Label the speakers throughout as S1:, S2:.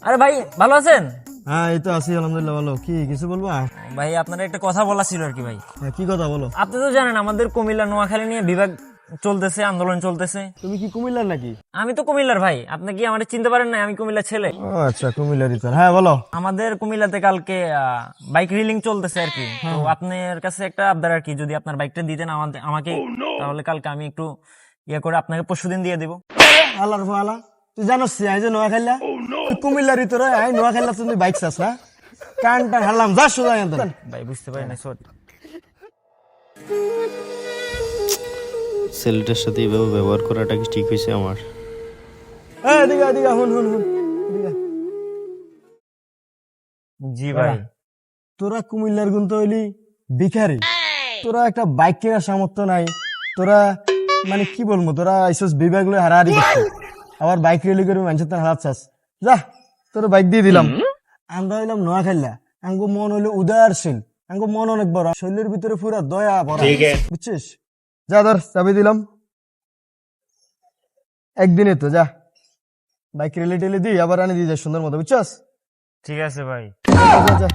S1: আরে ভাই ভালো আছেন?
S2: হ্যাঁ এই তো আছি আলহামদুলিল্লাহ। ভালো। কি কিছু বলবো?
S1: ভাই আপনার একটা কথা বলা ছিল আর কি ভাই।
S2: হ্যাঁ, কি কথা বলো?
S1: আপনি তো জানেন আমাদের কুমিল্লা নোয়াখালী নিয়ে বিভাগ চলতেছে, আন্দোলন চলতেছে।
S2: তুমি কি কুমিল্লার নাকি?
S1: আমি তো কুমিল্লার ভাই, আপনি কি আমার চিনতে পারেন না? আমি কুমিল্লার ছেলে।
S2: ও আচ্ছা, কুমিল্লারই তো। হ্যাঁ বলো।
S1: আমাদের কুমিল্লাতে কালকে বাইক রিলিং চলতেছে আর কি। তো আপনার কাছে একটা আবদার আর কি, যদি আপনার বাইকটা দিতেন আমাকে, তাহলে কালকে আমি একটু ইয়ে করে আপনাকে পরশুদিন দিয়ে দিব।
S2: আলার আলা, তুই জানোস আই যে নোয়াখাইলা, কুমিল্লারই তো রে। আই নোয়াখাইলা তুমি বাইক চাস না? কান টান হারলাম, যা সোজা এখান থেকে।
S1: ভাই বুঝতে পারি না সরি।
S3: ছেলেটার সাথে এইভাবে ব্যবহার করাটা কি ঠিক হয়েছে আমার?
S2: এই এদিকে এদিকে, হুন হুন হুন এদিকে।
S1: জি ভাই।
S2: তোরা কুমিল্লার গুণ তো হইলি ভিখারি। তোরা একটা বাইক কেনার সামর্থ্য নাই। তোরা মানে কি বলবো, তোরা আইসস বিভাগগুলো হারাহারি করছিস, আবার বাইক রেলি করে মানুষের তার হারাত চাস। যা, তোর বাইক দিয়ে দিলাম। আমরা হইলাম নোয়াখাইলা, আঙ্গো মন হইলো উদারশীল, আঙ্গো মন অনেক বড়, শরীরের ভিতরে পুরা দয়া ভরা, বুঝছিস? যা ধর, চাবি দিলাম। একদিনে তো যা, বাইক রেলি টেলি দিই, আবার আনি দিয়ে যা সুন্দর মতো, বুঝছস?
S1: ঠিক আছে ভাই।
S2: যা, যা।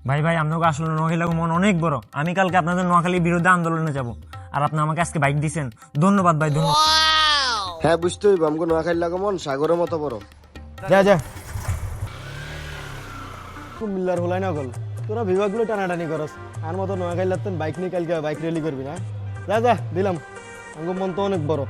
S1: ভাই ভাই আপনাকে আসলে নোয়াখালী মন অনেক বড়। আমি কালকে আপনাদের নোয়াখালীর বিরুদ্ধে আন্দোলনে যাব, আর আপনি আমাকে আজকে বাইক দিছেন, ধন্যবাদ ভাই, ধন্যবাদ।
S4: হ্যাঁ বুঝতে হইব, আমগো নোয়াখালী লাগমন সাগরের মতো বড়।
S2: যা যা, কুমিল্লার হলাই না গল, তোরা বিভাগগুলো টানাটানি করস, আর মতো নোয়াখালী লাগতেন বাইক নিয়ে কালকে বাইক রেলি করবি না। যা যা দিলাম, আঙ্গো মন তো অনেক বড়।